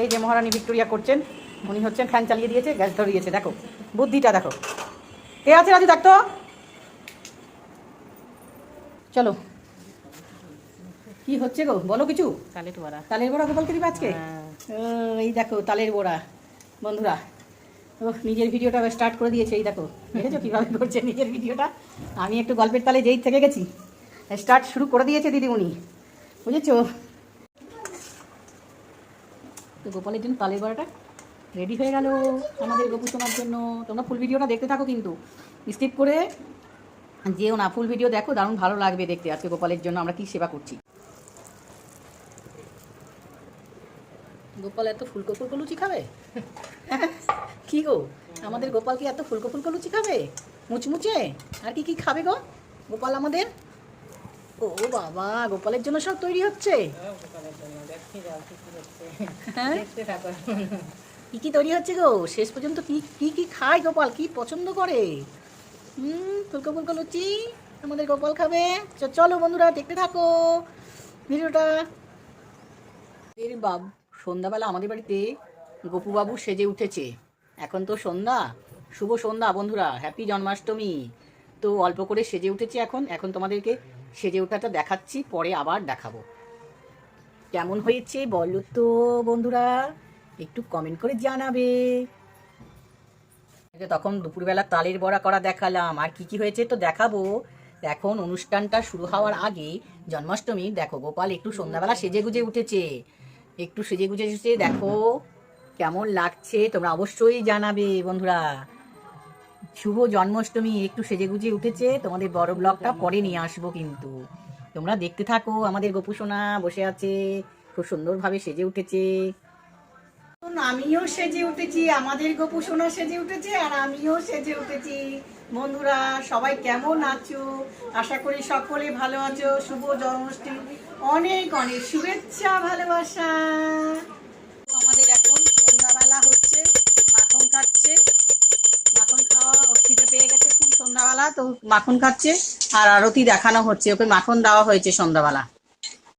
এই যে মহারানী ভিক্টোরিয়া করছেন, উনি হচ্ছেন ফ্যান চালিয়ে দিয়েছে, গ্যাস ধরিয়েছে, দেখো বুদ্ধিটা দেখো। কে আছে রাজু, দেখতো চলো কি হচ্ছে গো, বলো কিছু। তালের বড়া, তালের বড়া গোপালকে দিবে আজকে। এই দেখো তালের বড়া বন্ধুরা। ও নিজের ভিডিওটা স্টার্ট করে দিয়েছে, এই দেখো দেখেছো কীভাবে করছে নিজের ভিডিওটা। আমি একটু গল্পের তালে যেই থেকে গেছি, স্টার্ট শুরু করে দিয়েছে দিদিমণি, বুঝেছো। তো গোপালের জন্য তালের বড়াটা রেডি হয়ে গেল আমাদের গোপু সোনার জন্য। তোমরা ফুল ভিডিওটা দেখতে থাকো, কিন্তু স্কিপ করে যেও না, ফুল ভিডিও দেখো, দারুণ ভালো লাগবে দেখতে আজকে গোপালের জন্য আমরা কি সেবা করছি। গোপাল এত ফুলকো ফুলকো লুচি খাবে? কি গো, আমাদের গোপাল কি এত ফুলকো ফুলকো লুচি খাবে মুচমুচে? আর কি কি খাবে গো গোপাল আমাদের? ও বাবা, গোপালের জন্য সব তৈরি হচ্ছে। হ্যাঁ, কি কি তৈরি হচ্ছে গো? শেষ পর্যন্ত কি কি কি খায় গোপাল, কি পছন্দ করে? ফুলকো ফুলকো লুচি আমাদের গোপাল খাবে। চলো বন্ধুরা দেখতে থাকো ভিডিওটা। এর বাবু সন্ধ্যাবেলা আমাদের বাড়িতে গোপুবাবু সেজে উঠেছে। এখন তো সন্ধ্যা, শুভ সন্ধ্যা বন্ধুরা, হ্যাপি জন্মাষ্টমী। তো অল্প করে সেজে উঠেছে এখন, এখন তোমাদেরকে সেজে ওঠাটা দেখাচ্ছি, পরে আবার দেখাবো। কেমন হয়েছে বলো তো বন্ধুরা, একটু কমেন্ট করে জানাবে। তখন দুপুরবেলা তালের বড়া করা দেখালাম, আর কি কি হয়েছে তো দেখাবো। এখন অনুষ্ঠানটা শুরু হওয়ার আগে জন্মাষ্টমী, দেখো গোপাল একটু সন্ধ্যাবেলা সেজে গুজে উঠেছে, একটু সেজে গুজে এসেছে, দেখো কেমন লাগছে তোমরা অবশ্যই জানাবে বন্ধুরা। শুভ জন্মাষ্টমী, একটু সেজে গুজে উঠেছে, তোমাদের বড় ব্লগটা পরে নিয়ে আসবো, কিন্তু তোমরা দেখতে থাকো। আমাদের গোপু সোনা বসে আছে, খুব সুন্দরভাবে সেজে উঠেছে। আমিও সেজে উঠেছি, আমাদের গোপু সোনা সেজে উঠেছে, আর আমিও সেজে উঠেছি। বন্ধুরা সবাই কেমন আছো? আশা করি সকলে ভালো আছো। শুভ জন্মাষ্টমী, অনেক অনেক শুভেচ্ছা, ভালোবাসা। আমাদের এখন সন্ধ্যাবেলা হচ্ছে, মাখন খাচ্ছে, মাখন খাওয়া খিদে পেয়ে গেছে খুব সন্ধ্যাবেলা, তো মাখন খাচ্ছে। আর আরতি দেখানো হচ্ছে, ওকে মাখন দেওয়া হয়েছে সন্ধ্যাবেলা।